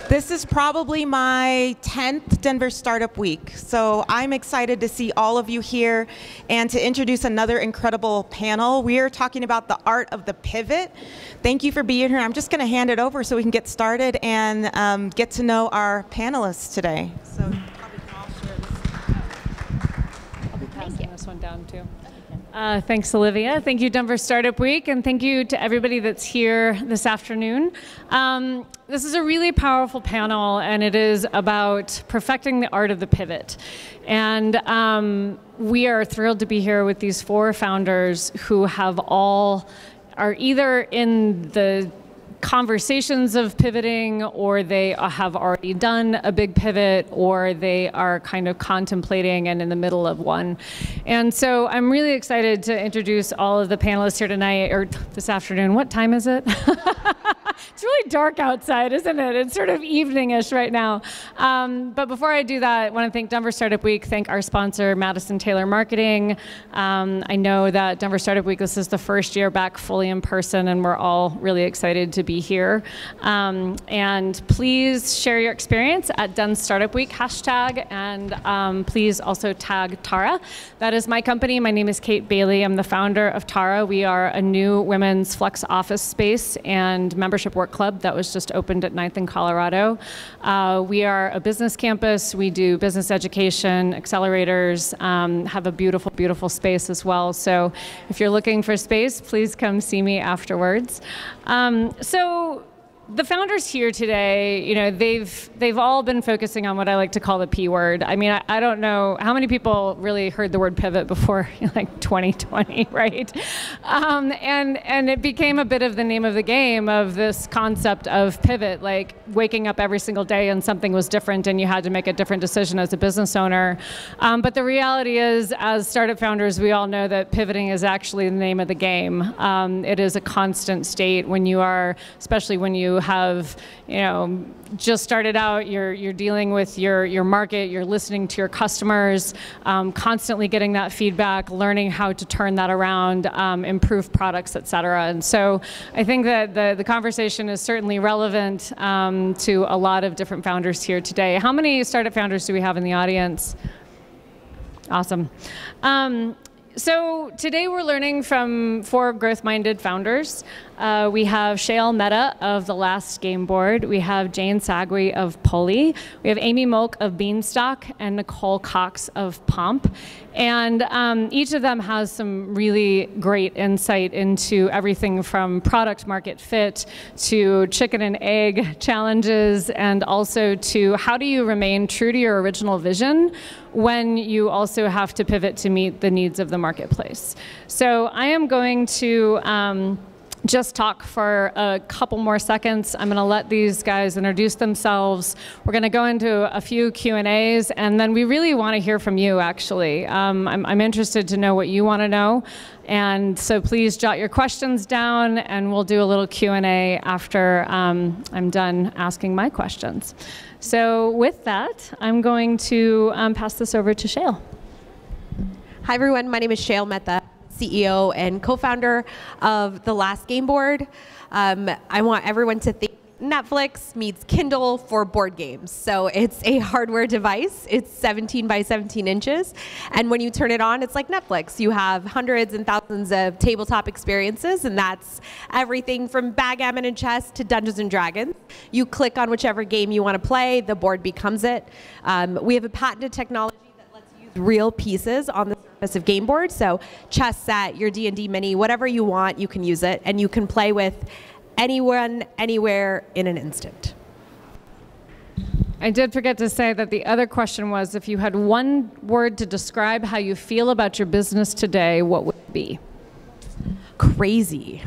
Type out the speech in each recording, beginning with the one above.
This is probably my 10th Denver Startup Week, so I'm excited to see all of you here and to introduce another incredible panel. We are talking about the art of the pivot. Thank you for being here. I'm just going to hand it over so we can get started and get to know our panelists today. So probably can all share this. I'll be passing this one down too. Thanks, Olivia. Thank you, Denver Startup Week, and thank you to everybody that's here this afternoon. This is a really powerful panel, and it is about perfecting the art of the pivot. And we are thrilled to be here with these 4 founders who are either in the conversations of pivoting, or they have already done a big pivot, or they are kind of contemplating and in the middle of one. And so I'm really excited to introduce all of the panelists here tonight, or this afternoon. What time is it? It's really dark outside, isn't it? It's sort of evening-ish right now. But before I do that, I want to thank Denver Startup Week, thank our sponsor, Madison Taylor Marketing. I know that Denver Startup Week, this is the first year back fully in person, and we're all really excited to be here. And please share your experience at Den Startup Week hashtag, and please also tag Tara. That is my company. My name is Kate Bailey. I'm the founder of Tara. We are a new women's flex office space and membership work club that was just opened at 9th in Colorado. We are a business campus. We do business education, accelerators, have a beautiful, beautiful space as well. So if you're looking for space, please come see me afterwards. So the founders here today, you know, they've all been focusing on what I like to call the P word. I mean, I don't know how many people really heard the word pivot before like 2020, right? And it became a bit of the name of the game of this concept of pivot, like waking up every single day and something was different and you had to make a different decision as a business owner. But the reality is, as startup founders, we all know that pivoting is actually the name of the game. It is a constant state when you are, especially when you have, you know, just started out, you're dealing with your market, you're listening to your customers, constantly getting that feedback, learning how to turn that around, improve products, et cetera. And so I think that the conversation is certainly relevant to a lot of different founders here today. How many startup founders do we have in the audience? Awesome. So today we're learning from 4 growth-minded founders. We have Shael Mehta of The Last Game Board. We have Jane Sagwe of Pulley. We have Amy Molk of Beanstalk and Nicole Cox of Pomp. And each of them has some really great insight into everything from product market fit to chicken and egg challenges, and also to how do you remain true to your original vision when you also have to pivot to meet the needs of the marketplace. So I am going to just talk for a couple more seconds. I'm going to let these guys introduce themselves. We're going to go into a few Q&As, and then we really want to hear from you, actually. I'm interested to know what you want to know, and so please jot your questions down, and we'll do a little Q&A after I'm done asking my questions. So with that, I'm going to pass this over to Shael. Hi, everyone. My name is Shael Mehta, CEO and co-founder of The Last Game Board. I want everyone to think Netflix meets Kindle for board games. So it's a hardware device. It's 17 by 17 inches. And when you turn it on, it's like Netflix. You have hundreds and thousands of tabletop experiences, and that's everything from backgammon and chess to Dungeons and Dragons. You click on whichever game you want to play, the board becomes it. We have a patented technology that lets you use real pieces on the surface of game board. So chess set, your D&D mini, whatever you want, you can use it, and you can play with anyone, anywhere, in an instant. I did forget to say that the other question was, if you had one word to describe how you feel about your business today, what would it be? Crazy.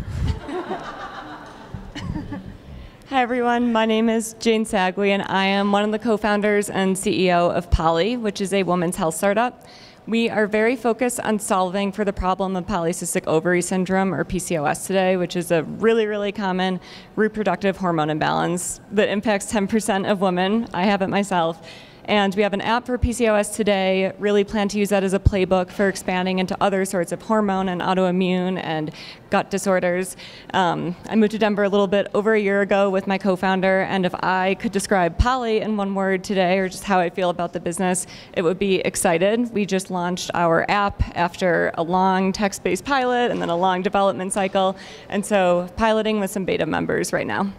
Hi everyone, my name is Jane Sagwe, and I am one of the co-founders and CEO of Poly, which is a women's health startup. We are very focused on solving for the problem of polycystic ovary syndrome, or PCOS today, which is a really, really common reproductive hormone imbalance that impacts 10% of women. I have it myself. And we have an app for PCOS today, really plan to use that as a playbook for expanding into other sorts of hormone and autoimmune and gut disorders. I moved to Denver a little bit over a year ago with my co-founder, and if I could describe Poly in one word today, or just how I feel about the business, it would be excited. We just launched our app after a long text-based pilot and then a long development cycle, and so piloting with some beta members right now.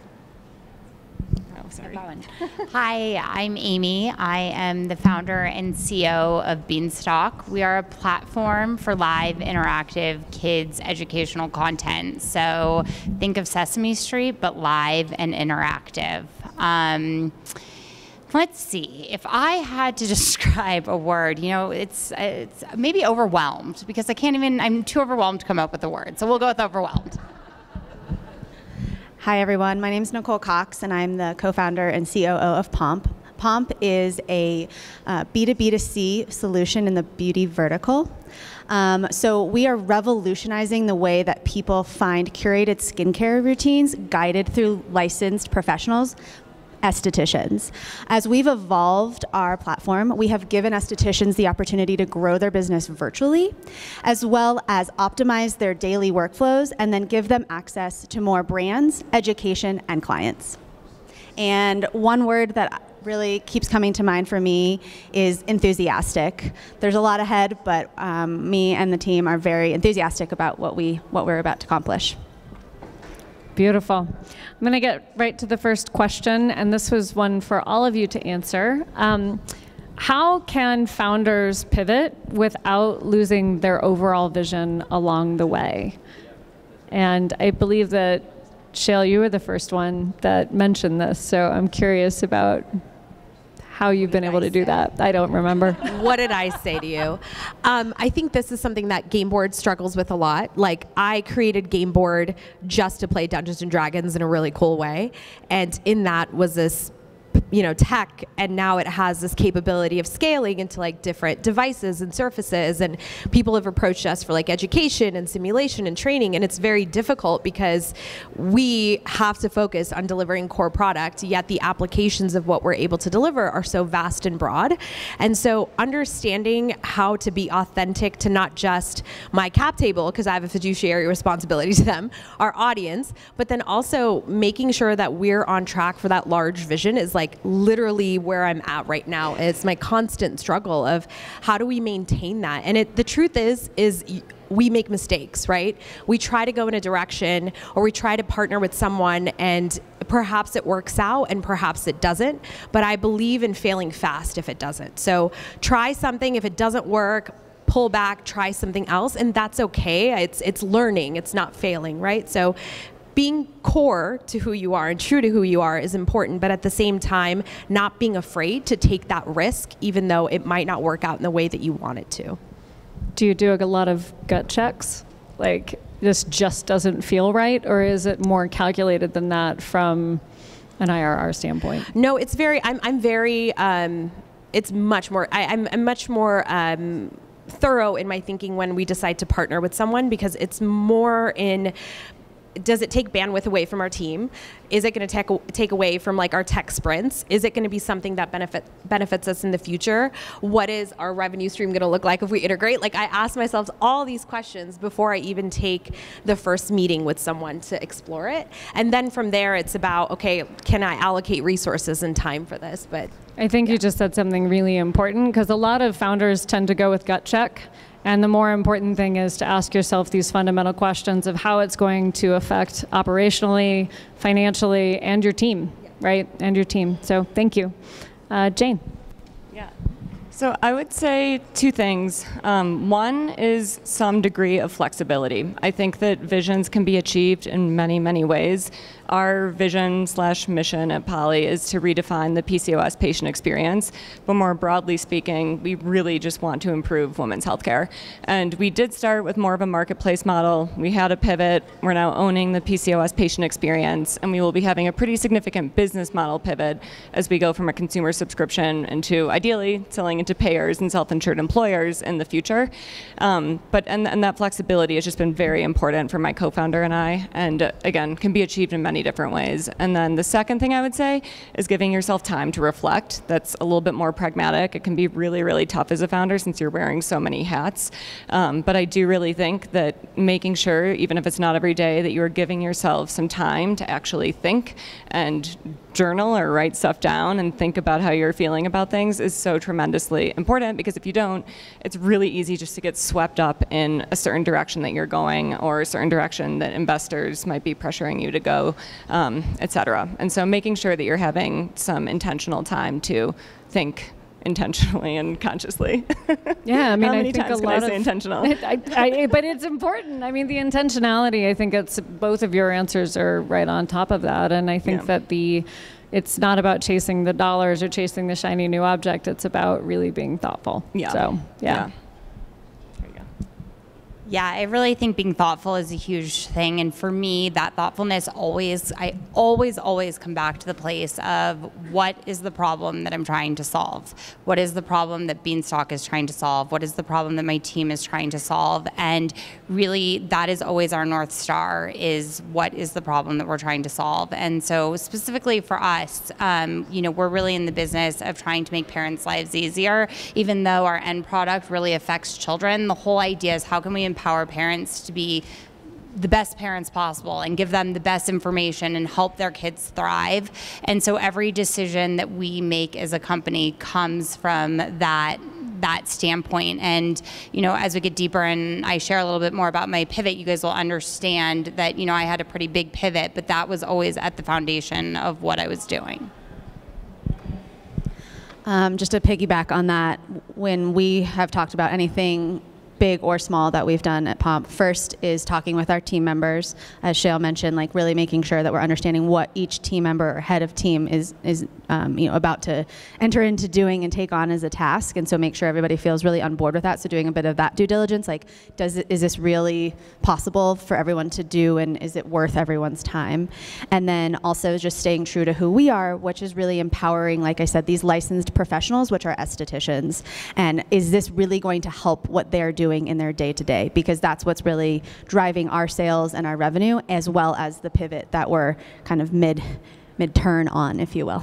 Sorry. Hi, I'm Amy. I am the founder and CEO of Beanstalk. We are a platform for live, interactive kids educational content. So think of Sesame Street, but live and interactive. Let's see. If I had to describe a word, you know, it's maybe overwhelmed, because I'm too overwhelmed to come up with a word. So we'll go with overwhelmed. Hi everyone, my name is Nicole Cox and I'm the co-founder and COO of Pomp. Pomp is a B2B2C solution in the beauty vertical. So we are revolutionizing the way that people find curated skincare routines guided through licensed professionals, estheticians. As we've evolved our platform, we have given estheticians the opportunity to grow their business virtually, as well as optimize their daily workflows and then give them access to more brands, education, and clients. And one word that really keeps coming to mind for me is enthusiastic. There's a lot ahead, but me and the team are very enthusiastic about what we're about to accomplish. Beautiful. I'm going to get right to the first question, and this was one for all of you to answer. How can founders pivot without losing their overall vision along the way? And I believe that, Shale, you were the first one that mentioned this, so I'm curious about how you've been able to do that. I don't remember. What did I say to you? I think this is something that Game Board struggles with a lot. Like, I created Game Board just to play Dungeons and Dragons in a really cool way. And in that was this, you know, tech, and now it has this capability of scaling into like different devices and surfaces, and people have approached us for like education and simulation and training, and it's very difficult because we have to focus on delivering core product, yet the applications of what we're able to deliver are so vast and broad. And so understanding how to be authentic to not just my cap table, because I have a fiduciary responsibility to them, our audience, but then also making sure that we're on track for that large vision is like literally where I'm at right now. It's my constant struggle of how do we maintain that? And the truth is we make mistakes, right? We try to go in a direction, or we try to partner with someone, and perhaps it works out and perhaps it doesn't, but I believe in failing fast if it doesn't. So try something. If it doesn't work, pull back, try something else, and that's okay. It's learning, it's not failing, right? So being core to who you are and true to who you are is important, but at the same time, not being afraid to take that risk, even though it might not work out in the way that you want it to. Do you do a lot of gut checks? Like, this just doesn't feel right, or is it more calculated than that from an IRR standpoint? No, it's very, I'm very, it's much more, I'm much more thorough in my thinking when we decide to partner with someone, because it's more in, does it take bandwidth away from our team? Is it going to take away from like our tech sprints? Is it going to be something that benefits us in the future? What is our revenue stream going to look like if we integrate? Like, I ask myself all these questions before I even take the first meeting with someone to explore it. And then from there, it's about, okay, can I allocate resources and time for this? But I think you just said something really important, because a lot of founders tend to go with gut check. And the more important thing is to ask yourself these fundamental questions of how it's going to affect operationally, financially, and your team, right? And your team. So thank you. Jane. Yeah. So I would say two things. One is some degree of flexibility. I think that visions can be achieved in many, many ways. Our vision/mission at Poly is to redefine the PCOS patient experience, but more broadly speaking, we really just want to improve women's healthcare. And we did start with more of a marketplace model. We had a pivot. We're now owning the PCOS patient experience, and we will be having a pretty significant business model pivot as we go from a consumer subscription into, ideally, selling into to payers and self-insured employers in the future. And that flexibility has just been very important for my co-founder and I, and again, can be achieved in many different ways. And then the second thing I would say is giving yourself time to reflect. That's a little bit more pragmatic. It can be really, really tough as a founder since you're wearing so many hats. But I do really think that making sure, even if it's not every day, that you are giving yourself some time to actually think and journal or write stuff down and think about how you're feeling about things is so tremendously important, because if you don't, it's really easy just to get swept up in a certain direction that you're going or a certain direction that investors might be pressuring you to go, et cetera. And so making sure that you're having some intentional time to think intentionally and consciously. Yeah, I mean, how many I think times a can lot I say intentional? But it's important. I mean, the intentionality, I think it's both of your answers are right on top of that. And I think that it's not about chasing the dollars or chasing the shiny new object. It's about really being thoughtful. Yeah. So, yeah. Yeah, I really think being thoughtful is a huge thing. And for me, that thoughtfulness I always come back to the place of what is the problem that I'm trying to solve? What is the problem that Beanstalk is trying to solve? What is the problem that my team is trying to solve? And really, that is always our North Star, is what is the problem that we're trying to solve? And so specifically for us, we're really in the business of trying to make parents' lives easier, even though our end product really affects children. The whole idea is how can we empower parents to be the best parents possible and give them the best information and help their kids thrive. And so every decision that we make as a company comes from that standpoint. And, as we get deeper and I share a little bit more about my pivot, you guys will understand that, I had a pretty big pivot, but that was always at the foundation of what I was doing. Just to piggyback on that, when we have talked about anything big or small that we've done at Pomp, first is talking with our team members, as Shale mentioned, like really making sure that we're understanding what each team member or head of team is about to enter into doing and take on as a task, and so make sure everybody feels really on board with that. So doing a bit of that due diligence, like is this really possible for everyone to do, and is it worth everyone's time? And then also just staying true to who we are, which is really empowering, like I said, these licensed professionals, which are estheticians, and is this really going to help what they're doing in their day-to-day, because that's what's really driving our sales and our revenue, as well as the pivot that we're kind of mid-turn on, if you will.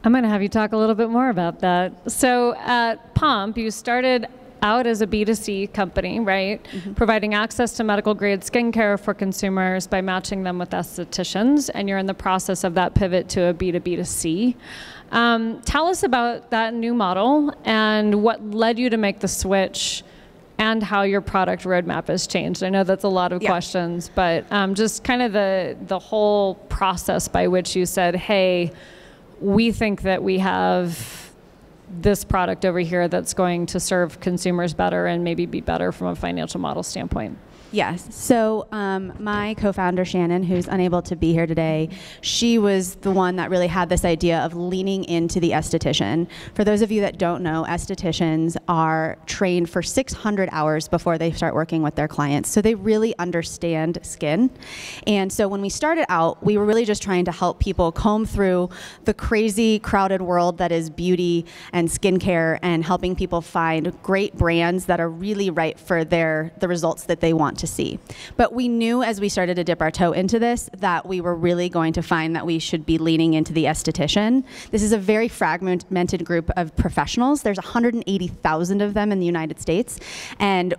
I'm going to have you talk a little bit more about that. So at Pomp, you started out as a B2C company, right? Mm-hmm. Providing access to medical grade skincare for consumers by matching them with estheticians, and you're in the process of that pivot to a B2B2C. Tell us about that new model and what led you to make the switch, and how your product roadmap has changed. I know that's a lot of questions, but just kind of the whole process by which you said, hey, we think that we have this product over here that's going to serve consumers better and maybe be better from a financial model standpoint. Yes. So my co-founder, Shannon, who's unable to be here today, she was the one that really had this idea of leaning into the esthetician. For those of you that don't know, estheticians are trained for 600 hours before they start working with their clients. So they really understand skin. And so when we started out, we were really just trying to help people comb through the crazy, crowded world that is beauty and skincare, and helping people find great brands that are really right for the results that they want to see. But we knew as we started to dip our toe into this that we were really going to find that we should be leaning into the esthetician. This is a very fragmented group of professionals. There's 180,000 of them in the United States, and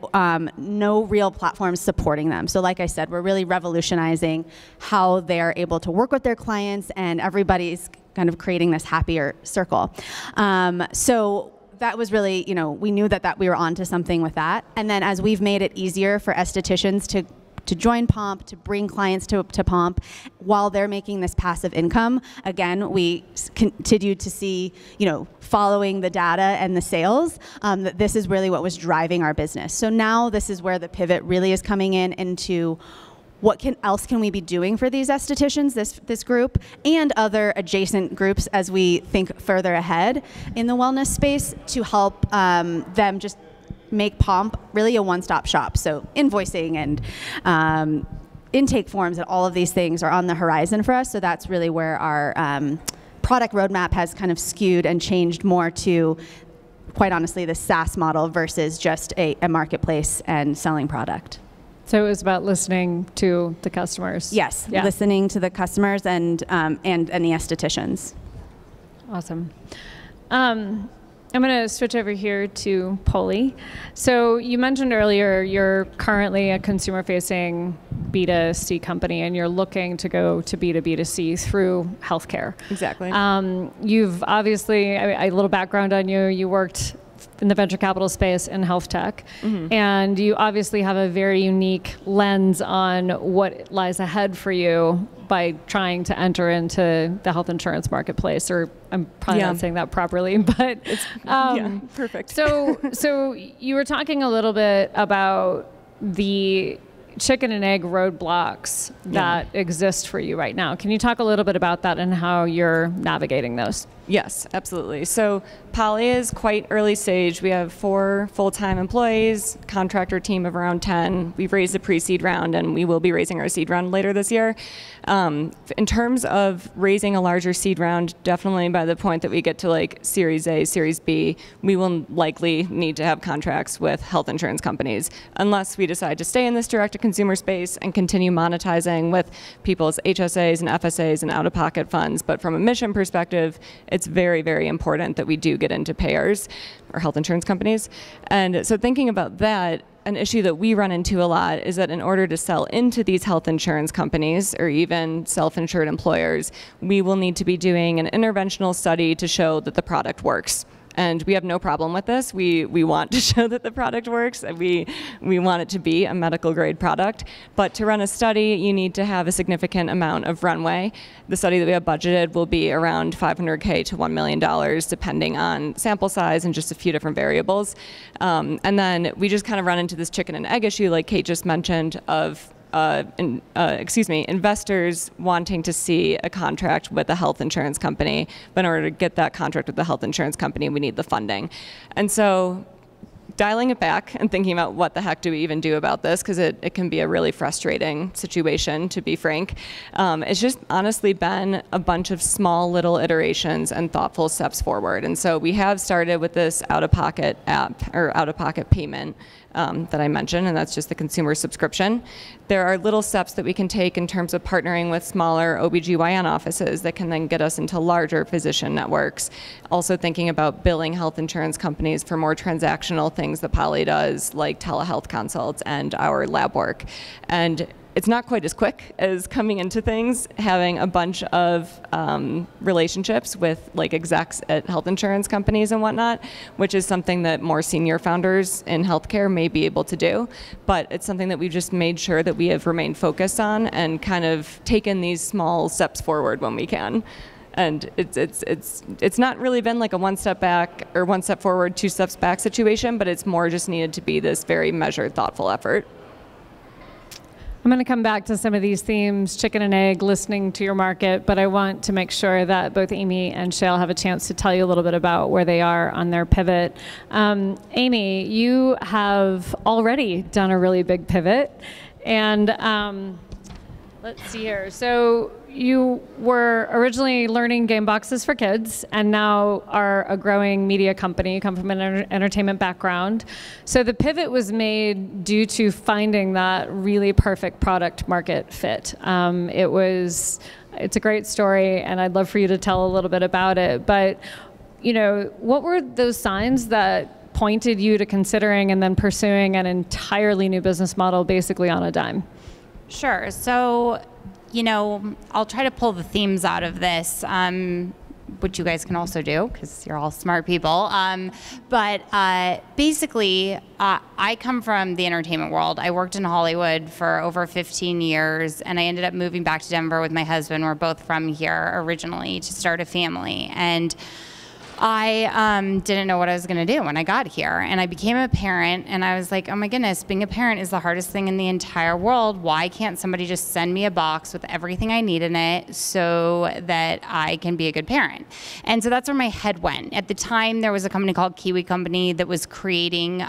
no real platforms supporting them. So like I said, we're really revolutionizing how they're able to work with their clients, and everybody's kind of creating this happier circle. So that was really, we knew that we were onto something with that. And then as we've made it easier for estheticians to join Pomp, to bring clients to Pomp, while they're making this passive income, again, we continue to see, following the data and the sales, that this is really what was driving our business. So now this is where the pivot really is coming into what else can we be doing for these estheticians, this group, and other adjacent groups as we think further ahead in the wellness space to help them just make Pomp really a one-stop shop. So invoicing and intake forms and all of these things are on the horizon for us. So that's really where our product roadmap has kind of skewed and changed more to quite honestly, the SaaS model versus just a marketplace and selling product. So it was about listening to the customers. Yes, Yeah. listening to the customers and the estheticians. Awesome. I'm going to switch over here to Polly. So you mentioned earlier you're currently a consumer-facing B2C company, and you're looking to go to B2B2C through healthcare. Exactly. You've obviously, a little background on you, you worked in the venture capital space in health tech, and you obviously have a very unique lens on what lies ahead for you by trying to enter into the health insurance marketplace, or I'm probably not saying that properly, but it's perfect. So you were talking a little bit about the chicken and egg roadblocks that exist for you right now. Can you talk a little bit about that and how you're navigating those? Yes, absolutely. So Poly is quite early stage. We have 4 full-time employees, contractor team of around 10. We've raised a pre-seed round, and we will be raising our seed round later this year. In terms of raising a larger seed round, definitely by the point that we get to like Series A, Series B, we will likely need to have contracts with health insurance companies, unless we decide to stay in this direct-to-consumer space and continue monetizing with people's HSAs and FSAs and out-of-pocket funds. But from a mission perspective, it's very, very important that we do get into payers or health insurance companies. And so thinking about that, an issue that we run into a lot is that in order to sell into these health insurance companies or even self-insured employers, we will need to be doing an interventional study to show that the product works. And we have no problem with this. We want to show that the product works. We want it to be a medical grade product. But to run a study, you need to have a significant amount of runway. The study that we have budgeted will be around $500K to $1 million, depending on sample size and just a few different variables. And then we just kind of run into this chicken and egg issue, like Kate just mentioned, of investors wanting to see a contract with a health insurance company, but in order to get that contract with the health insurance company, we need the funding. And so dialing it back and thinking about what the heck do we even do about this, because it can be a really frustrating situation, to be frank. It's just honestly been a bunch of small little iterations and thoughtful steps forward. And so we have started with this out-of-pocket app or out-of-pocket payment that I mentioned, and that's just the consumer subscription. There are little steps that we can take in terms of partnering with smaller OBGYN offices that can then get us into larger physician networks. Also thinking about billing health insurance companies for more transactional things that Poly does, like telehealth consults and our lab work. And it's not quite as quick as coming into things, having a bunch of relationships with like execs at health insurance companies and whatnot, which is something that more senior founders in healthcare may be able to do. But it's something that we've just made sure that we have remained focused on and kind of taken these small steps forward when we can. And it's not really been like a one step back or one step forward, 2 steps back situation, but it's more just needed to be this very measured, thoughtful effort. I'm going to come back to some of these themes, chicken and egg, listening to your market, but I want to make sure that both Amy and Shale have a chance to tell you a little bit about where they are on their pivot. Amy, you have already done a really big pivot, and let's see here. So you were originally learning game boxes for kids and now are a growing media company. You come from an entertainment background. So the pivot was made due to finding that really perfect product market fit. It's a great story, and I'd love for you to tell a little bit about it. But, you know, what were those signs that pointed you to considering and then pursuing an entirely new business model basically on a dime? Sure. So, you know, I'll try to pull the themes out of this, which you guys can also do because you're all smart people. But basically, I come from the entertainment world. I worked in Hollywood for over 15 years, and I ended up moving back to Denver with my husband. We're both from here originally to start a family. And I didn't know what I was going to do when I got here, and I became a parent, and I was like, oh my goodness, being a parent is the hardest thing in the entire world. Why can't somebody just send me a box with everything I need in it so that I can be a good parent? And so that's where my head went. At the time, there was a company called Kiwi Company that was creating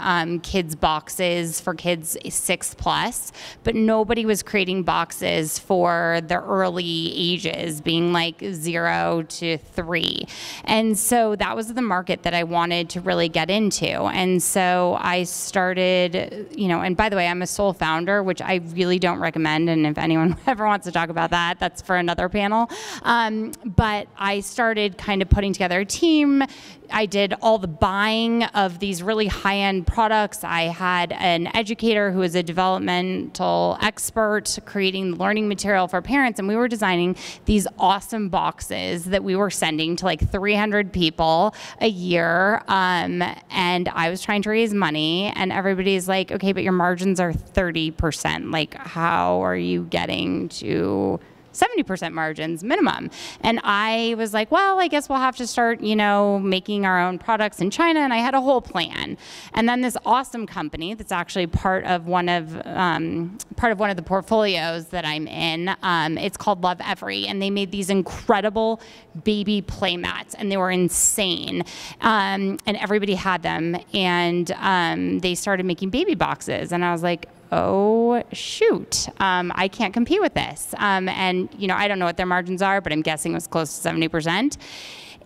kids boxes for kids 6+, but nobody was creating boxes for the early ages, being like 0 to 3. And so that was the market that I wanted to really get into. And so I started, and by the way, I'm a sole founder, which I really don't recommend. And if anyone ever wants to talk about that, that's for another panel. But I started kind of putting together a team. I did all the buying of these really high-end products. I had an educator who was a developmental expert creating the learning material for parents, and we were designing these awesome boxes that we were sending to like 300 people a year. And I was trying to raise money, and everybody's like, okay, but your margins are 30%. Like, how are you getting to 70% margins minimum? And I was like, well, I guess we'll have to start, making our own products in China. And I had a whole plan. And then this awesome company that's actually part of one of the portfolios that I'm in, it's called Love Every, and they made these incredible baby play mats, and they were insane. And everybody had them, and they started making baby boxes, and I was like, oh, shoot, I can't compete with this. And, I don't know what their margins are, but I'm guessing it was close to 70%.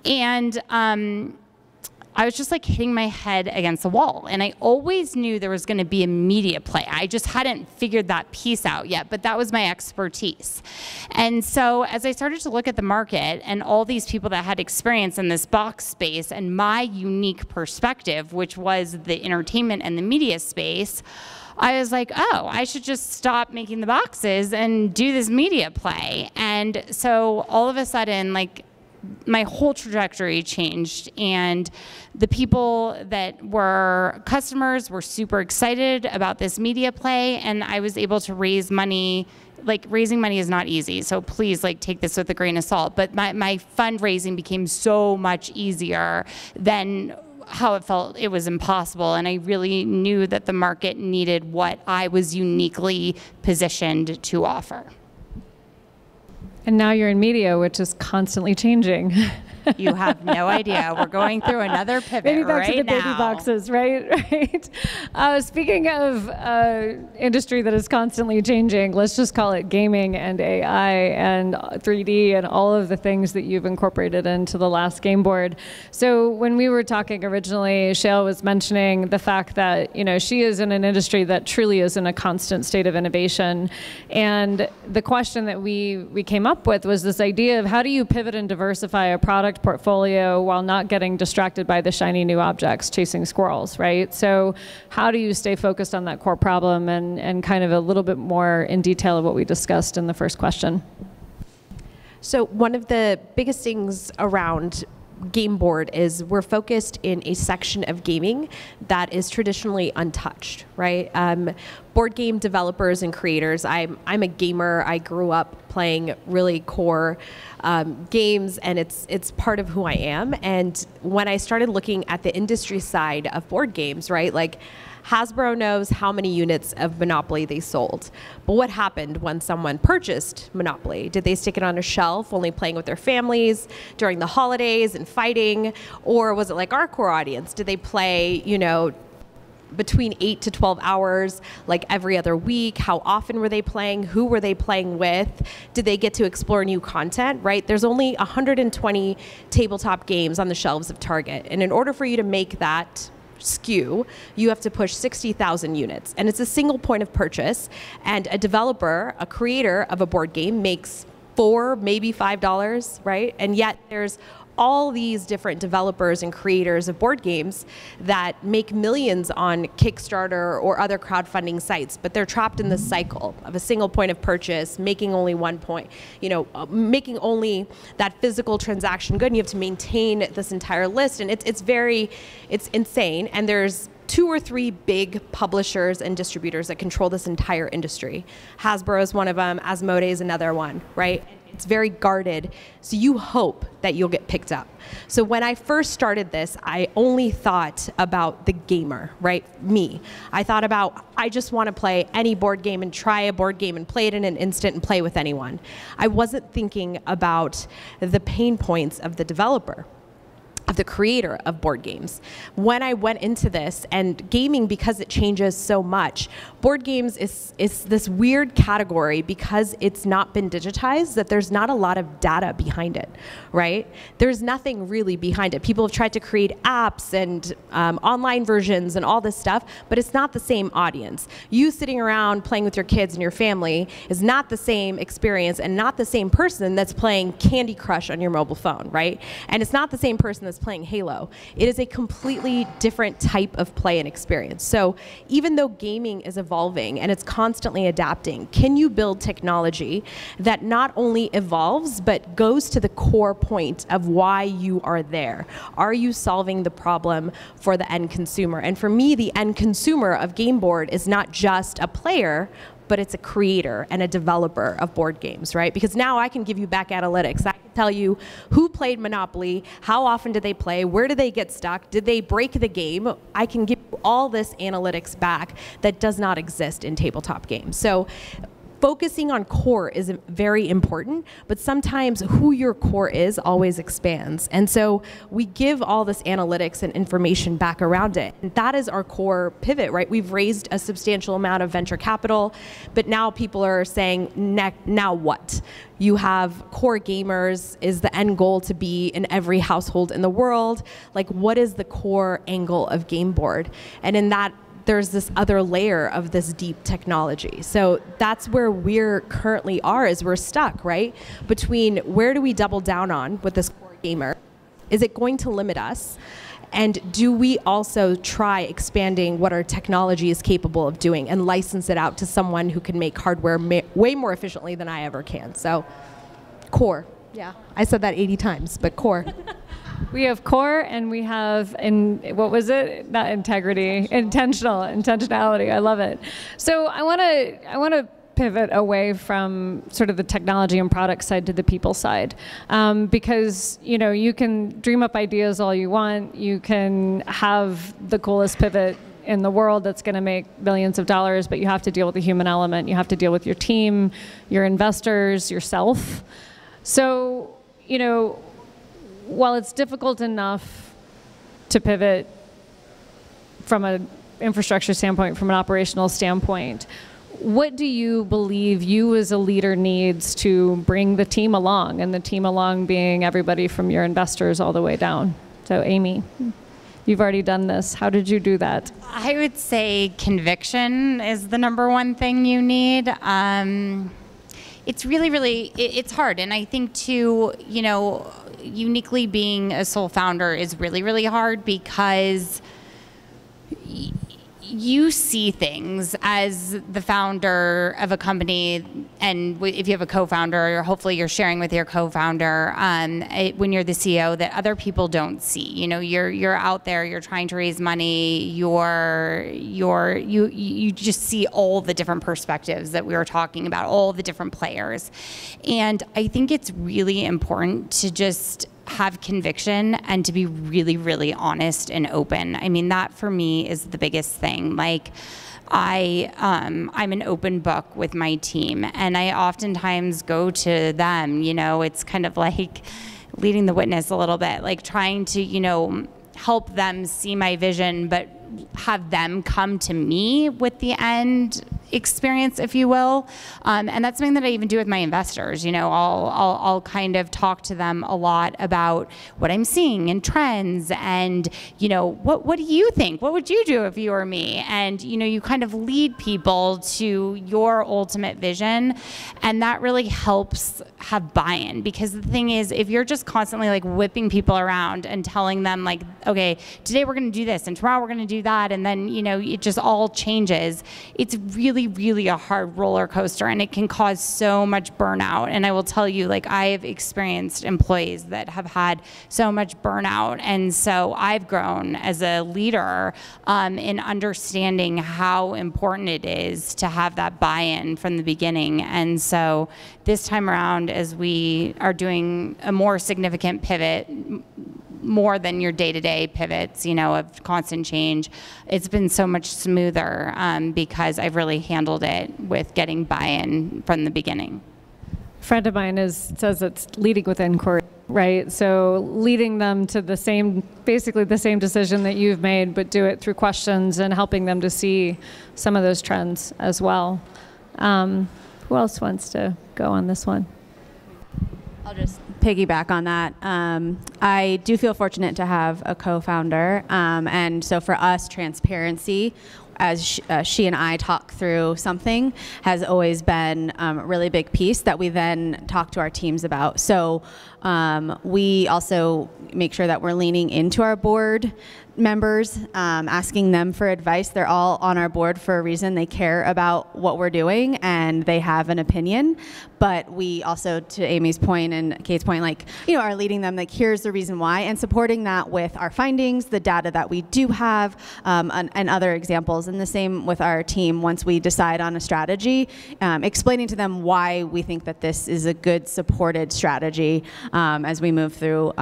And I was just like hitting my head against the wall. And I always knew there was going to be a media play. I just hadn't figured that piece out yet, but that was my expertise. And so as I started to look at the market and all these people that had experience in this box space and my unique perspective, which was the entertainment and the media space, I was like, oh, I should just stop making the boxes and do this media play. And so all of a sudden, like, my whole trajectory changed, and the people that were customers were super excited about this media play, and I was able to raise money. Like, raising money is not easy, so please, like, take this with a grain of salt. But my fundraising became so much easier than how it felt it was impossible, and I really knew that the market needed what I was uniquely positioned to offer. And now you're in media, which is constantly changing. You have no idea. We're going through another pivot Maybe back right to the now. baby boxes, right? Speaking of industry that is constantly changing, let's just call it gaming and AI and 3D and all of the things that you've incorporated into the last game board. So when we were talking originally, Shale was mentioning the fact that she is in an industry that truly is in a constant state of innovation. And the question that we came up with was this idea of how do you pivot and diversify a product portfolio while not getting distracted by the shiny new objects chasing squirrels, right? So how do you stay focused on that core problem and kind of a little bit more in detail of what we discussed in the first question? So one of the biggest things around game board is we're focused in a section of gaming that is traditionally untouched, right? Board game developers and creators. I'm a gamer. I grew up playing really core games, and it's part of who I am. And when I started looking at the industry side of board games, right, like Hasbro knows how many units of Monopoly they sold. But what happened when someone purchased Monopoly? Did they stick it on a shelf, only playing with their families during the holidays and fighting? Or was it like our core audience? Did they play, between 8 to 12 hours, like every other week? How often were they playing? Who were they playing with? Did they get to explore new content, right? There's only 120 tabletop games on the shelves of Target. And in order for you to make that SKU, you have to push 60,000 units. And it's a single point of purchase. And a developer, a creator of a board game makes $4, maybe $5, right? And yet there's all these different developers and creators of board games that make millions on Kickstarter or other crowdfunding sites, but they're trapped in this cycle of a single point of purchase, making only one point, making only that physical transaction good, and you have to maintain this entire list, and it's insane. And there's 2 or 3 big publishers and distributors that control this entire industry. Hasbro is one of them, Asmodee is another one, right? It's very guarded, so you hope that you'll get picked up. So when I first started this, I only thought about the gamer, right? Me. I thought about, I just want to play any board game and try a board game and play it in an instant and play with anyone. I wasn't thinking about the pain points of the developer. of the creator of board games. When I went into this, and gaming, because it changes so much, board games is this weird category because it's not been digitized, that there's not a lot of data behind it, right? There's nothing really behind it. People have tried to create apps and online versions and all this stuff, but it's not the same audience. You sitting around playing with your kids and your family is not the same experience and not the same person that's playing Candy Crush on your mobile phone, right? And it's not the same person that's playing Halo. It is a completely different type of play and experience. So even though gaming is evolving and it's constantly adapting, can you build technology that not only evolves but goes to the core point of why you are there? Are you solving the problem for the end consumer? And for me, the end consumer of Game Board is not just a player, but it's a creator and a developer of board games, right? Because now I can give you back analytics. I can tell you who played Monopoly, how often did they play, where did they get stuck, did they break the game? I can give you all this analytics back that does not exist in tabletop games. So focusing on core is very important, but sometimes who your core is always expands. And so we give all this analytics and information back around it. And that is our core pivot, right? We've raised a substantial amount of venture capital, but now people are saying, now what? You have core gamers. Is the end goal to be in every household in the world? Like, what is the core angle of Game Board? And in that, there's this other layer of this deep technology. So that's where we're currently are, is we're stuck, right? Between where do we double down on with this core gamer? Is it going to limit us? And do we also try expanding what our technology is capable of doing and license it out to someone who can make hardware way more efficiently than I ever can? So core, yeah. I said that 80 times, but core. We have core, and we have, what was it? Not integrity, intentionality. I love it. So I want to pivot away from sort of the technology and product side to the people side, because you can dream up ideas all you want. You can have the coolest pivot in the world that's going to make billions of dollars, but you have to deal with the human element. You have to deal with your team, your investors, yourself. So while it's difficult enough to pivot from an infrastructure standpoint, from an operational standpoint, what do you believe you as a leader needs to bring the team along, and the team along being everybody from your investors all the way down? So Amy, you've already done this. How did you do that? I would say conviction is the number one thing you need. It's really, it's hard. And I think too, uniquely being a sole founder is really hard, because you see things as the founder of a company, and if you have a co-founder, or hopefully you're sharing with your co-founder when you're the CEO, that other people don't see. You're out there, you're trying to raise money, you just see all the different perspectives that we were talking about, all the different players. And I think it's really important to just have conviction and to be really honest and open. I mean, that for me is the biggest thing. Like, I'm an open book with my team, and I oftentimes go to them, it's kind of like leading the witness a little bit, like trying to, help them see my vision, but have them come to me with the end experience, if you will. And that's something that I even do with my investors. I'll kind of talk to them a lot about what I'm seeing and trends, and what do you think? What would you do if you were me? And you kind of lead people to your ultimate vision, and that really helps have buy-in. Because the thing is, if you're just constantly like whipping people around and telling them like, okay, today we're going to do this and tomorrow we're going to do that, and then it just all changes, it's really a hard roller coaster, and it can cause so much burnout. And I will tell you, like, I've experienced employees that have had so much burnout, and so I've grown as a leader in understanding how important it is to have that buy-in from the beginning. And so this time around, as we are doing a more significant pivot, more than your day-to-day pivots, of constant change, it's been so much smoother because I've really handled it with getting buy-in from the beginning. A friend of mine says it's leading with inquiry. right? So leading them to the same, basically the same decision that you've made, but do it through questions and helping them to see some of those trends as well. Who else wants to go on this one? I'll just piggyback on that. I do feel fortunate to have a co-founder, and so for us, transparency, as she and I talk through something, has always been a really big piece that we then talk to our teams about. So we also make sure that we're leaning into our board members, asking them for advice. They're all on our board for a reason. They care about what we're doing and they have an opinion. But we also, to Amy's point and Kate's point, like, you know, are leading them, like, here's the reason why, and supporting that with our findings, the data that we do have, and other examples. And the same with our team. Once we decide on a strategy, explaining to them why we think that this is a good supported strategy as we move through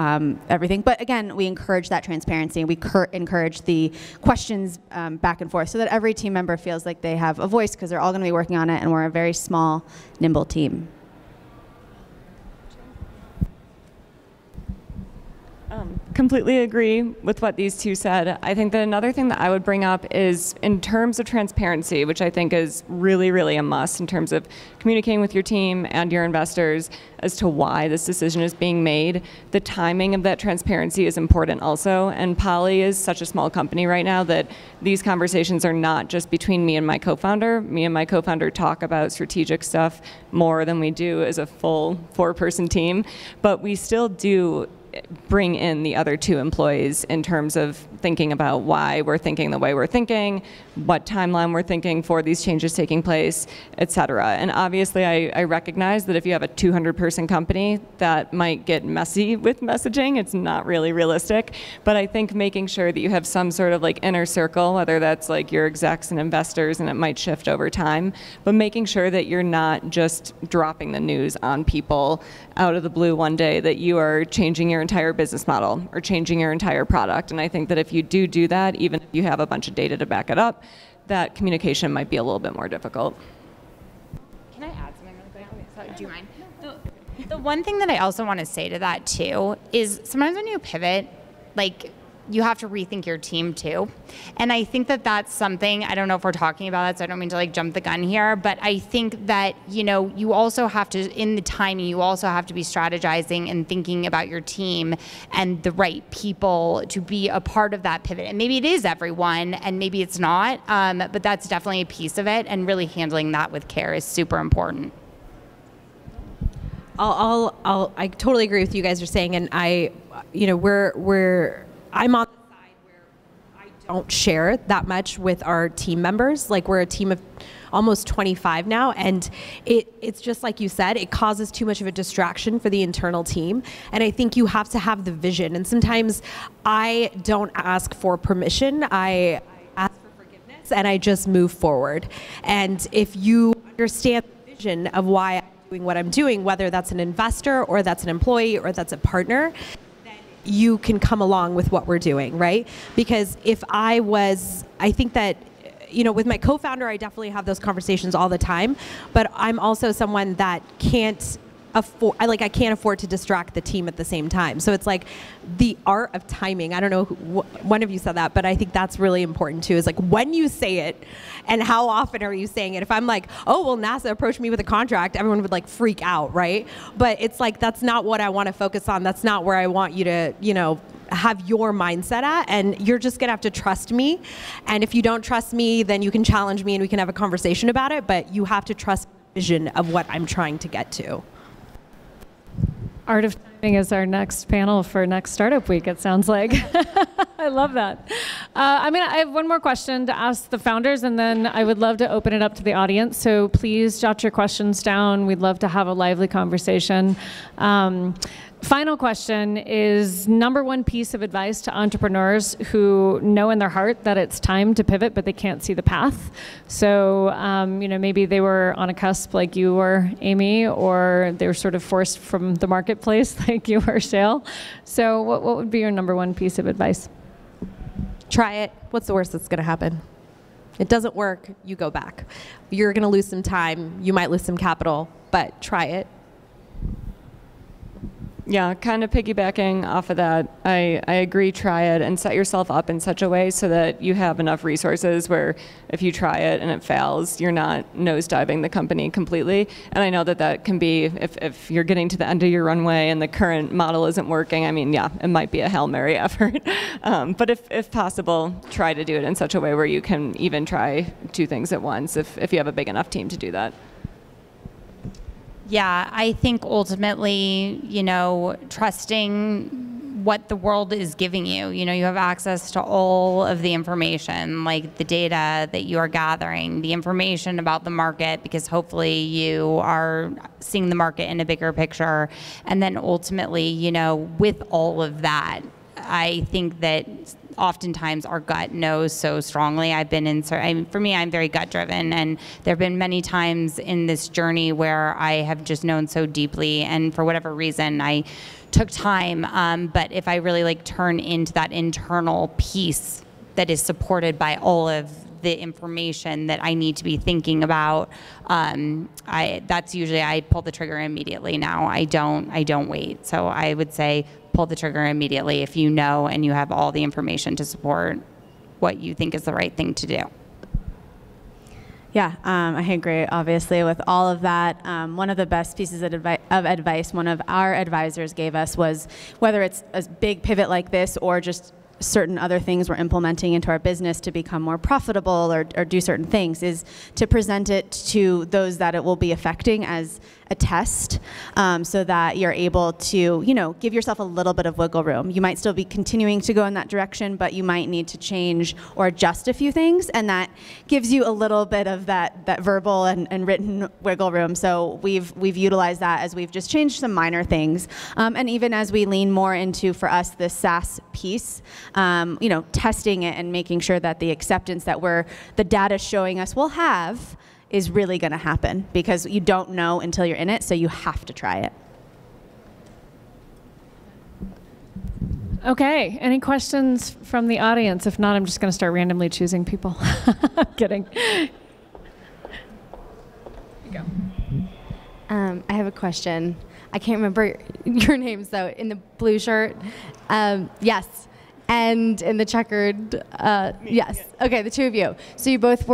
everything. But again, we encourage that transparency. We encourage the questions back and forth so that every team member feels like they have a voice, because they're all going to be working on it, and we're a very small, nimble team. Completely agree with what these two said. I think that another thing that I would bring up is in terms of transparency, which I think is really, really a must in terms of communicating with your team and your investors as to why this decision is being made. The timing of that transparency is important also, and Poly is such a small company right now that these conversations are not just between me and my co-founder. Me and my co-founder talk about strategic stuff more than we do as a full 4-person team, but we still do bring in the other 2 employees in terms of thinking about why we're thinking the way we're thinking, what timeline we're thinking for these changes taking place, et cetera. And obviously I recognize that if you have a 200-person company, that might get messy with messaging. It's not really realistic. But I think making sure that you have some sort of like inner circle, whether that's like your execs and investors, and it might shift over time, but making sure that you're not just dropping the news on people out of the blue one day that you are changing your entire business model or changing your entire product. And I think that if you do that, even if you have a bunch of data to back it up, that communication might be a little bit more difficult. Can I add something really quick? Do you mind? The one thing that I also want to say to that too is sometimes when you pivot, like, you have to rethink your team too. And I think that that's something, I don't know if we're talking about that, so I don't mean to like jump the gun here, but I think that, you know, you also have to, in the timing, you also have to be strategizing and thinking about your team and the right people to be a part of that pivot. And maybe it is everyone and maybe it's not, but that's definitely a piece of it, and really handling that with care is super important. I totally agree with what you guys are saying, and I'm on the side where I don't share that much with our team members. Like, we're a team of almost 25 now, and it's just like you said, it causes too much of a distraction for the internal team. And I think you have to have the vision. And sometimes I don't ask for permission. I ask for forgiveness, and I just move forward. And if you understand the vision of why I'm doing what I'm doing, whether that's an investor or that's an employee or that's a partner, you can come along with what we're doing, right? Because I think that, you know, with my co-founder, I definitely have those conversations all the time, but I'm also someone that can't afford to distract the team at the same time. So it's like the art of timing. I don't know one of you said that, but I think that's really important too, is like when you say it and how often are you saying it. If I'm like, oh, well, NASA approached me with a contract, everyone would like freak out, right? But it's like, that's not what I want to focus on. That's not where I want you to, you know, have your mindset at, and you're just gonna have to trust me. And if you don't trust me, then you can challenge me and we can have a conversation about it, but you have to trust the vision of what I'm trying to get to. Art of Timing is our next panel for next Startup Week, it sounds like. I love that. I have one more question to ask the founders, and then I would love to open it up to the audience. So please jot your questions down. We'd love to have a lively conversation. Final question is, number one piece of advice to entrepreneurs who know in their heart that it's time to pivot, but they can't see the path. So, maybe they were on a cusp like you were, Amy, or they were sort of forced from the marketplace like you were, Shale. So what would be your number one piece of advice? Try it. What's the worst that's going to happen? It doesn't work, you go back. You're going to lose some time. You might lose some capital, but try it. Yeah, kind of piggybacking off of that, I agree, try it and set yourself up in such a way so that you have enough resources where if you try it and it fails, you're not nosediving the company completely. And I know that that can be, if you're getting to the end of your runway and the current model isn't working, I mean, yeah, it might be a Hail Mary effort. But if possible, try to do it in such a way where you can even try 2 things at once if you have a big enough team to do that. Yeah, I think ultimately, trusting what the world is giving you. You have access to all of the information, like the data that you are gathering, the information about the market, because hopefully you are seeing the market in a bigger picture. And then ultimately, with all of that, I think that oftentimes our gut knows so strongly. For me, I'm very gut driven, and there have been many times in this journey where I have just known so deeply, and for whatever reason, I took time. But if I really turn into that internal piece that is supported by all of the information that I need to be thinking about, that's usually I pull the trigger immediately now. I don't wait. So I would say pull the trigger immediately if you know and you have all the information to support what you think is the right thing to do. Yeah, I agree, obviously, with all of that. One of the best pieces of advice one of our advisors gave us was, whether it's a big pivot like this or just certain other things we're implementing into our business to become more profitable or do certain things, is to present it to those that it will be affecting as a test, so that you're able to, give yourself a little bit of wiggle room. You might still be continuing to go in that direction, but you might need to change or adjust a few things, and that gives you a little bit of that verbal and written wiggle room. So we've utilized that as we've just changed some minor things, and even as we lean more into, for us, the SaaS piece, testing it and making sure that the acceptance that the data showing us we'll have is really going to happen, because you don't know until you're in it, so you have to try it. Okay, any questions from the audience? If not, I'm just going to start randomly choosing people. I'm kidding. Here you go. I have a question. I can't remember your names, though, in the blue shirt. Yes. And in the checkered, yes. Okay, the 2 of you. So you both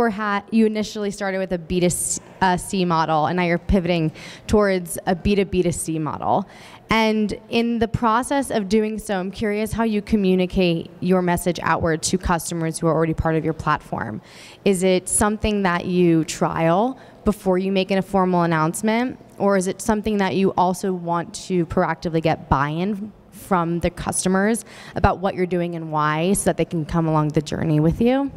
you initially started with a B2C model, and now you're pivoting towards a B2B2C model. And in the process of doing so, I'm curious how you communicate your message outward to customers who are already part of your platform. Is it something that you trial before you make a formal announcement, or is it something that you also want to proactively get buy-in from the customers about what you're doing and why, so that they can come along the journey with you?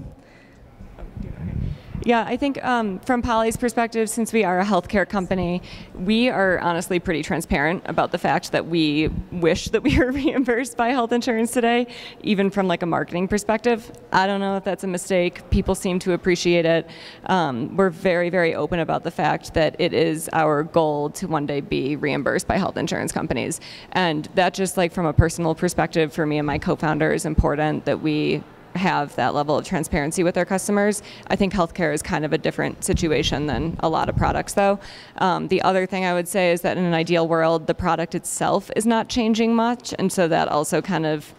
Yeah, I think from Poly's perspective, since we are a healthcare company, we are honestly pretty transparent about the fact that we wish that we were reimbursed by health insurance today, even from a marketing perspective. I don't know if that's a mistake. People seem to appreciate it. We're very, very open about the fact that it is our goal to one day be reimbursed by health insurance companies. And that, just from a personal perspective, for me and my co-founder, is important that we have that level of transparency with our customers. I think healthcare is kind of a different situation than a lot of products, though. The other thing I would say is that in an ideal world, the product itself is not changing much, and so that also kind of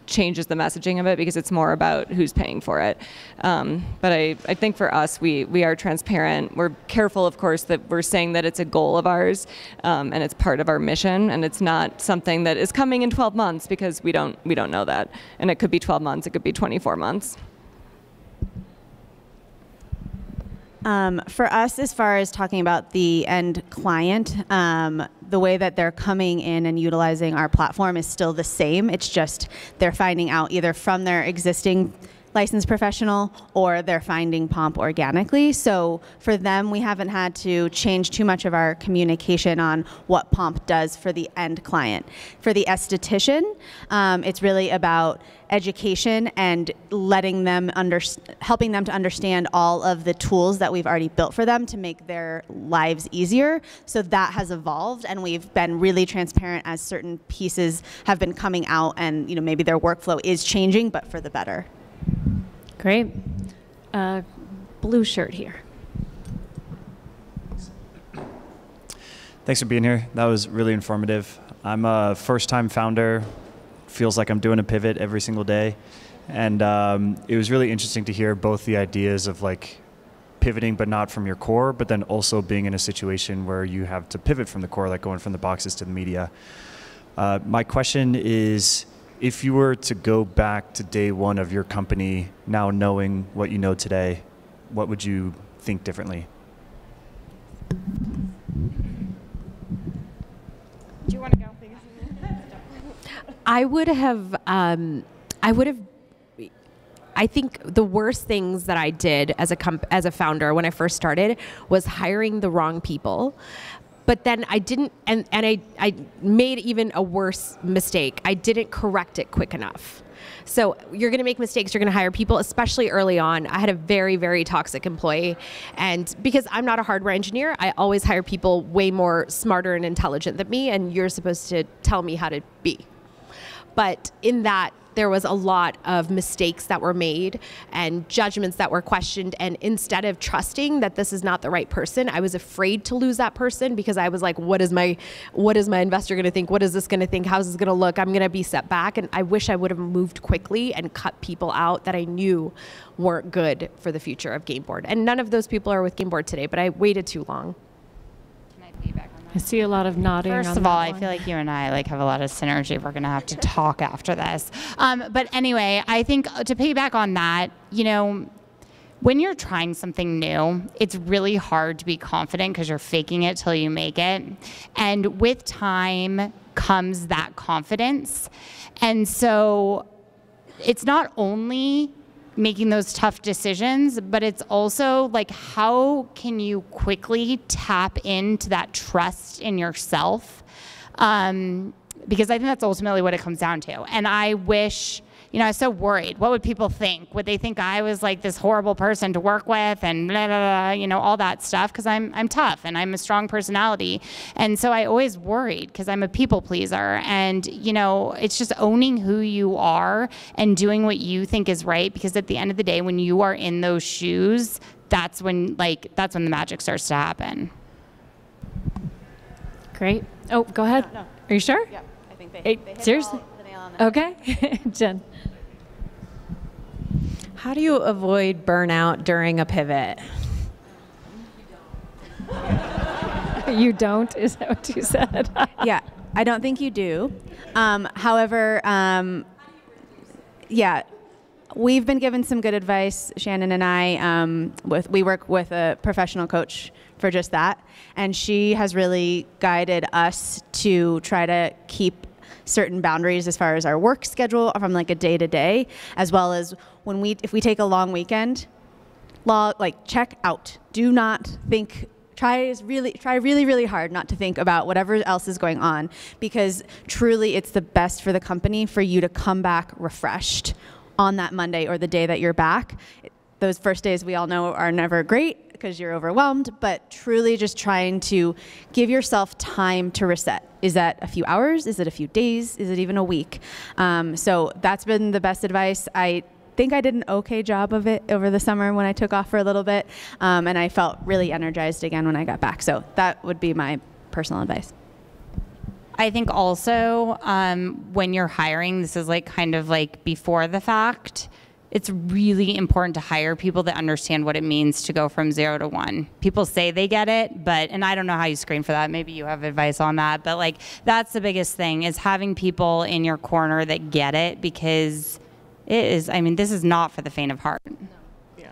changes the messaging of it, because it's more about who's paying for it. But I think for us, we are transparent. We're careful, of course, that we're saying that it's a goal of ours, and it's part of our mission, and it's not something that is coming in 12 months, because we don't know that. And it could be 12 months, it could be 24 months. For us, as far as talking about the end client, the way that they're coming in and utilizing our platform is still the same. It's just they're finding out either from their existing licensed professional or they're finding Pomp organically. So for them, we haven't had to change too much of our communication on what Pomp does for the end client. For the esthetician, it's really about education and letting them helping them to understand all of the tools that we've already built for them to make their lives easier. So that has evolved, and we've been really transparent as certain pieces have been coming out, and maybe their workflow is changing, but for the better. Great. Blue shirt here. Thanks for being here. That was really informative. I'm a first-time founder. Feels like I'm doing a pivot every single day. And it was really interesting to hear both the ideas of like pivoting but not from your core, but then also being in a situation where you have to pivot from the core, like going from the boxes to the media. My question is, if you were to go back to day one of your company, now knowing what you know today, what would you think differently? Do you want to go? I would have, I think the worst things that I did as a founder when I first started was hiring the wrong people. But then I didn't, and I made even a worse mistake. I didn't correct it quick enough. So you're going to make mistakes. You're going to hire people, especially early on. I had a very, very toxic employee. And because I'm not a hardware engineer, I always hire people way more smarter and intelligent than me. And you're supposed to tell me how to be. But in that, there was a lot of mistakes that were made and judgments that were questioned. And instead of trusting that this is not the right person, I was afraid to lose that person because I was like, what is my investor going to think? What is this going to think? How's this going to look? I'm going to be set back. And I wish I would have moved quickly and cut people out that I knew weren't good for the future of Gameboard. And none of those people are with Gameboard today, but I waited too long. I see a lot of nodding. First of all, I feel like you and I have a lot of synergy. We're going to have to talk after this. But anyway, I think to piggyback on that, when you're trying something new, it's really hard to be confident because you're faking it till you make it. And with time comes that confidence. And so it's not only making those tough decisions, but it's also like, how can you quickly tap into that trust in yourself? Because I think that's ultimately what it comes down to. And I wish, I was so worried. What would people think? Would they think I was like this horrible person to work with and blah, blah, blah, all that stuff? Because I'm tough and I'm a strong personality. And so I always worried because I'm a people pleaser. And, it's just owning who you are and doing what you think is right. Because at the end of the day, when you are in those shoes, that's when the magic starts to happen. Great. Oh, go ahead. No. Are you sure? Yeah, I think they hit seriously? the nail on the head. Okay. Jen. How do you avoid burnout during a pivot? You don't? Is that what you said? Yeah, I don't think you do. However, yeah, we've been given some good advice, Shannon and I. We work with a professional coach for just that, and she has really guided us to try to keep certain boundaries as far as our work schedule from like a day to day, as well as if we take a long weekend, check out. Do not think. Try really hard not to think about whatever else is going on, because truly it's the best for the company for you to come back refreshed on that Monday or the day that you're back. Those first days we all know are never great because you're overwhelmed, but truly just trying to give yourself time to reset. Is that a few hours? Is it a few days? Is it even a week? So that's been the best advice. I think I did an okay job of it over the summer when I took off for a little bit, and I felt really energized again when I got back. So that would be my personal advice. I think also when you're hiring, this is kind of before the fact, it's really important to hire people that understand what it means to go from 0 to 1. People say they get it, and I don't know how you screen for that. Maybe you have advice on that, but that's the biggest thing, is having people in your corner that get it, because this is not for the faint of heart. Yeah.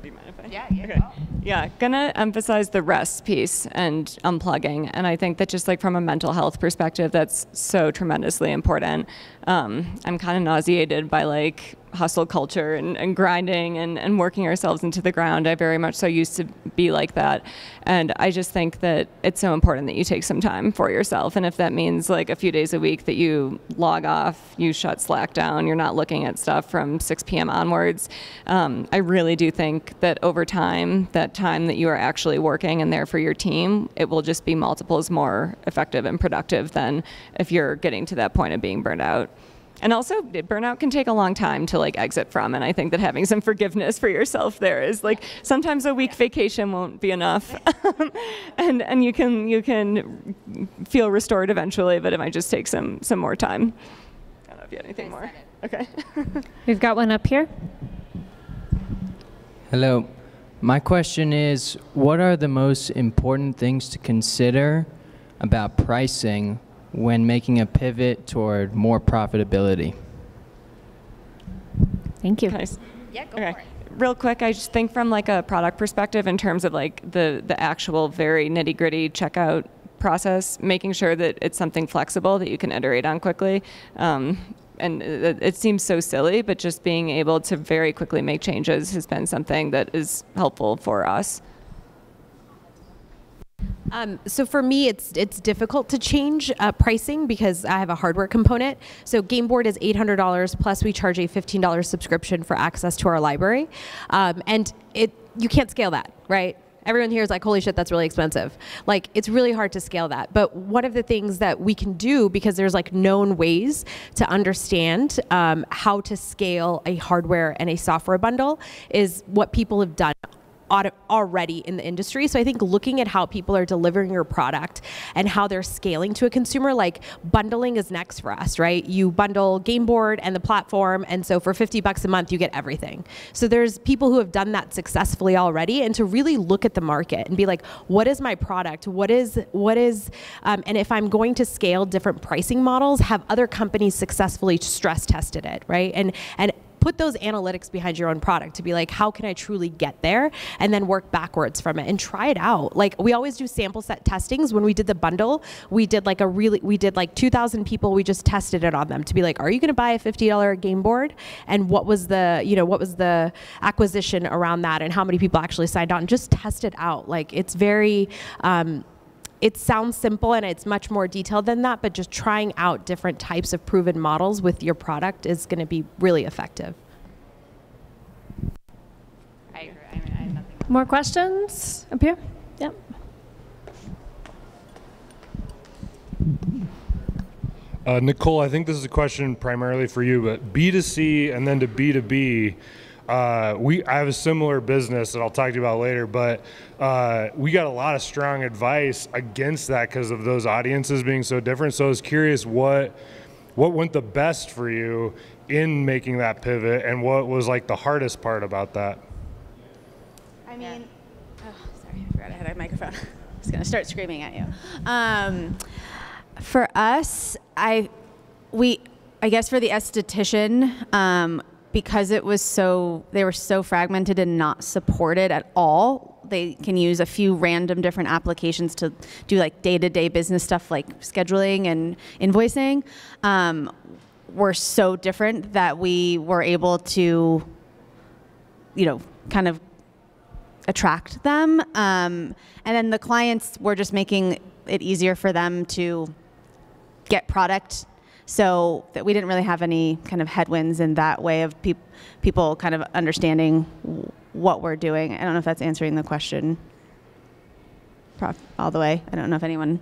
Do you mind if I? Yeah. Okay. Yeah, gonna emphasize the rest piece and unplugging, and I think that just from a mental health perspective, that's so tremendously important. I'm kind of nauseated by hustle culture and grinding and working ourselves into the ground. I very much so used to be like that, and I just think that it's so important that you take some time for yourself, and if that means a few days a week that you log off, you shut Slack down, you're not looking at stuff from 6 p.m. onwards. I really do think that over time, that time that you are actually working and there for your team, it will just be multiples more effective and productive than if you're getting to that point of being burned out. And also, burnout can take a long time to like exit from, and I think that having some forgiveness for yourself there is like sometimes a week vacation won't be enough, and you can feel restored eventually, but it might just take some more time. I don't know if you had anything more. Okay. We've got one up here. Hello. My question is, what are the most important things to consider about pricing when making a pivot toward more profitability? Thank you. Nice. Yeah, go for it. Real quick, I just think from like a product perspective in terms of like the actual very nitty-gritty checkout process, making sure that it's something flexible that you can iterate on quickly. And it seems so silly, but just being able to very quickly make changes has been something that is helpful for us. So for me, it's difficult to change pricing because I have a hardware component. So Game Board is $800 plus we charge a $15 subscription for access to our library, and you can't scale that, right? Everyone here is like, holy shit, that's really expensive. Like, it's really hard to scale that. But one of the things that we can do, because there's like known ways to understand how to scale a hardware and a software bundle, is what people have done already in the industry. So I think looking at how people are delivering your product and how they're scaling to a consumer, like bundling is next for us, right? You bundle Game Board and the platform, and so for $50 a month, you get everything. So there's people who have done that successfully already, and to really look at the market and be like, what is my product? What is, and if I'm going to scale different pricing models, have other companies successfully stress tested it, right? And put those analytics behind your own product to be like, how can I truly get there? And then work backwards from it and try it out. Like, we always do sample set testings. When we did the bundle, we did like 2,000 people. We just tested it on them to be like, are you going to buy a $50 game board? And what was the acquisition around that, and how many people actually signed on? Just test it out. Like, it's very, it sounds simple and it's much more detailed than that, but just trying out different types of proven models with your product is going to be really effective. I agree. I have nothing. More questions up here? Yep. Nicole, I think this is a question primarily for you, but B2C and then to B2B, I have a similar business that I'll talk to you about later, but we got a lot of strong advice against that because of those audiences being so different. So I was curious what went the best for you in making that pivot, and what was like the hardest part about that? I mean, sorry, I forgot I had a microphone. I was going to start screaming at you. For us, I guess for the esthetician, because they were so fragmented and not supported at all, they can use a few random different applications to do like day-to-day business stuff like scheduling and invoicing. Were so different that we were able to, kind of attract them. And then the clients were just making it easier for them to get product, so that we didn't really have any kind of headwinds in that way of people kind of understanding what we're doing. I don't know if that's answering the question all the way. I don't know if anyone...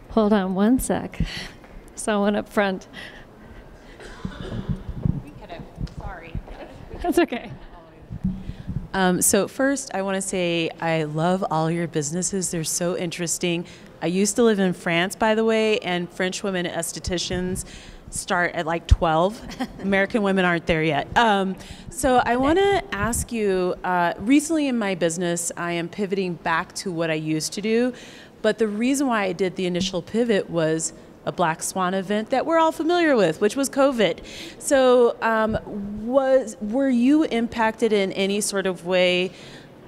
Hold on one sec. Someone up front. Sorry. That's okay. So first, I want to say I love all your businesses. They're so interesting. I used to live in France, by the way, and French women estheticians start at like 12. American women aren't there yet. So I want to ask you, recently in my business, I am pivoting back to what I used to do. But the reason why I did the initial pivot was a black swan event that we're all familiar with, which was COVID. So were you impacted in any sort of way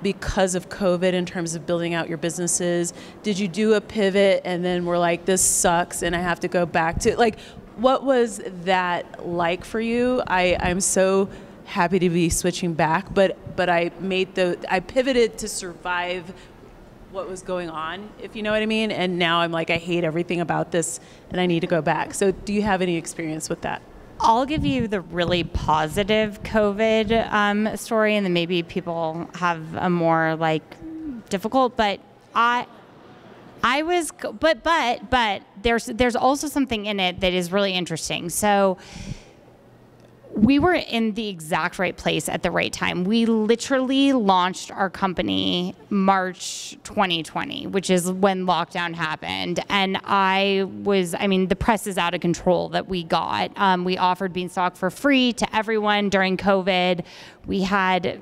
because of COVID in terms of building out your businesses? Did you do a pivot and then we're like, this sucks and I have to go back to, like, what was that like for you? I'm so happy to be switching back, but I pivoted to survive what was going on, if you know what I mean, and now I'm like, I hate everything about this and I need to go back. So do you have any experience with that? I'll give you the really positive COVID story, and then maybe people have a more like difficult, but but there's also something in it that is really interesting. So we were in the exact right place at the right time. We literally launched our company March 2020, which is when lockdown happened. And the press is out of control that we got. We offered Beanstalk for free to everyone during COVID. We had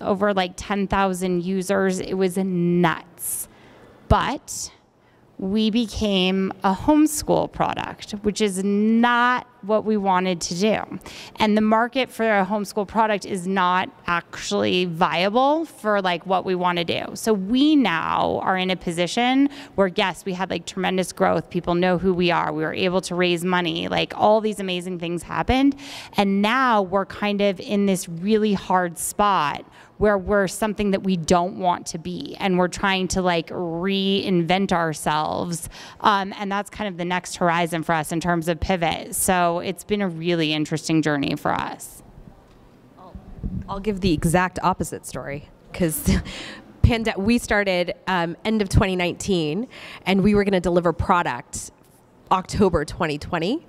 over like 10,000 users. It was nuts. But we became a homeschool product, which is not what we wanted to do. And the market for a homeschool product is not actually viable for like what we want to do. So we now are in a position where, yes, we had like tremendous growth. People know who we are. We were able to raise money. Like all these amazing things happened. And now we're kind of in this really hard spot where we're something that we don't want to be, and we're trying to like reinvent ourselves, and that's kind of the next horizon for us in terms of pivot. So it's been a really interesting journey for us. I'll give the exact opposite story, because we started end of 2019, and we were going to deliver product October 2020.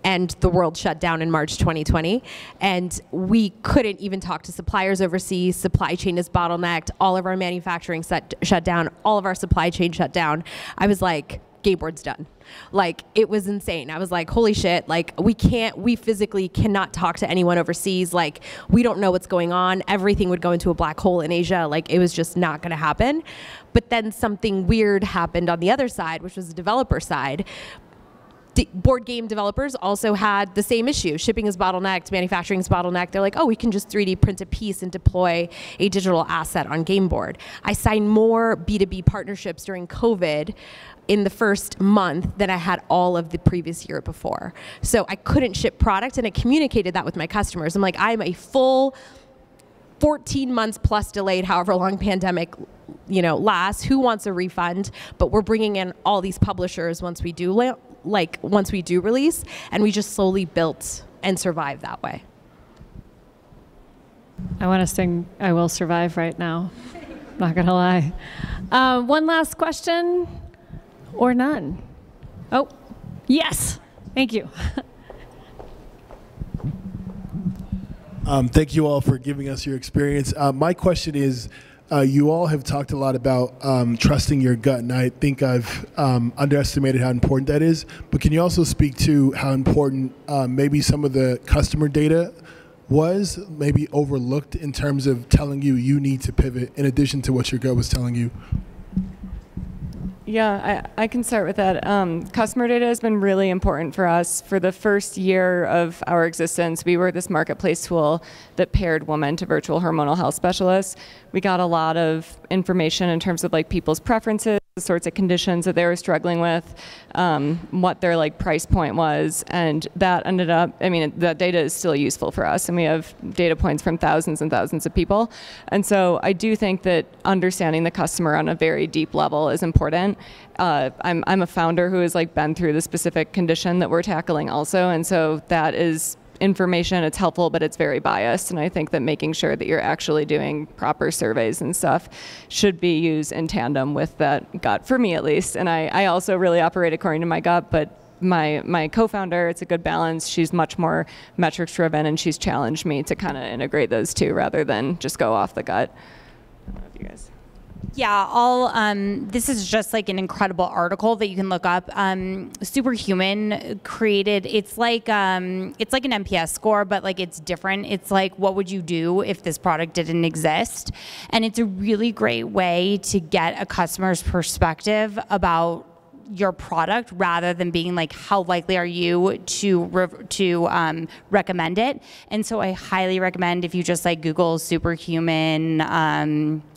And the world shut down in March 2020. And we couldn't even talk to suppliers overseas. Supply chain is bottlenecked. All of our manufacturing shut down. All of our supply chain shut down. I was like, Game Board's done. Like, it was insane. I was like, holy shit, like, we physically cannot talk to anyone overseas. Like, we don't know what's going on. Everything would go into a black hole in Asia. Like, it was just not gonna happen. But then something weird happened on the other side, which was the developer side. Board game developers also had the same issue. Shipping is bottlenecked, manufacturing is bottlenecked. They're like, oh, we can just 3D print a piece and deploy a digital asset on Game Board. I signed more B2B partnerships during COVID in the first month than I had all of the previous year before. So I couldn't ship product, and I communicated that with my customers. I'm like, I'm a full 14 months plus delayed, however long pandemic lasts. Who wants a refund? But we're bringing in all these publishers once we do release, and we just slowly built and survived that way. I want to sing I Will Survive right now. Not going to lie. One last question, or none? Oh, yes. Thank you. Thank you all for giving us your experience. My question is, you all have talked a lot about trusting your gut, and I think I've underestimated how important that is. But can you also speak to how important maybe some of the customer data was maybe overlooked in terms of telling you need to pivot, in addition to what your gut was telling you? Yeah, I can start with that. Customer data has been really important for us. For the first year of our existence, we were this marketplace tool that paired women to virtual hormonal health specialists. We got a lot of information in terms of like people's preferences, the sorts of conditions that they were struggling with, what their like price point was, and that ended up, that data is still useful for us, and we have data points from thousands and thousands of people. And so I do think that understanding the customer on a very deep level is important. I'm a founder who has like been through the specific condition that we're tackling also, and so that is information. It's helpful, but it's very biased, and I think that making sure that you're actually doing proper surveys and stuff should be used in tandem with that gut, for me at least. And I also really operate according to my gut, but my co-founder, it's a good balance. She's much more metrics driven, and she's challenged me to kind of integrate those two rather than just go off the gut. I don't know if you guys... Yeah, this is just like an incredible article that you can look up. Superhuman created, it's like an NPS score, but like it's different. It's like, what would you do if this product didn't exist? And it's a really great way to get a customer's perspective about your product, rather than being like, how likely are you to recommend it? And so I highly recommend, if you just like Google superhuman,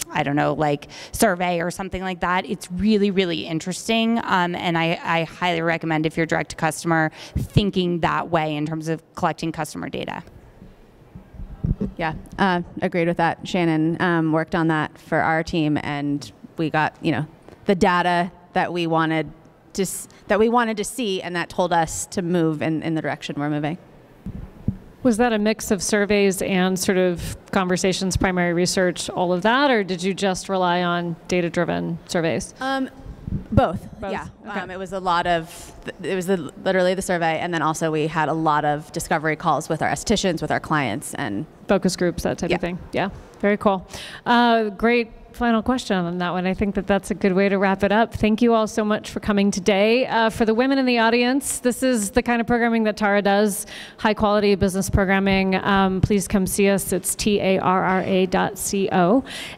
I don't know, like survey or something like that. It's really, really interesting. And I highly recommend, if you're direct to customer, thinking that way in terms of collecting customer data. Yeah, agreed with that. Shannon worked on that for our team, and we got, the data that we wanted to see, and that told us to move in the direction we're moving. Was that a mix of surveys and sort of conversations, primary research, all of that, or did you just rely on data-driven surveys? Both. Both? Yeah. Okay. It was a lot of, literally the survey, and then also we had a lot of discovery calls with our estheticians, with our clients, and focus groups, that type of thing. Yeah, very cool. Great final question on that one. I think that that's a good way to wrap it up. Thank you all so much for coming today. For the women in the audience, this is the kind of programming that Tara does, high quality business programming. Please come see us. It's tarra.co.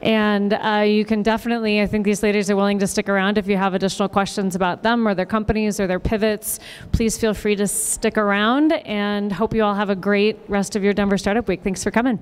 And you can definitely, I think these ladies are willing to stick around if you have additional questions about them or their companies or their pivots. Please feel free to stick around, and hope you all have a great rest of your Denver Startup Week. Thanks for coming.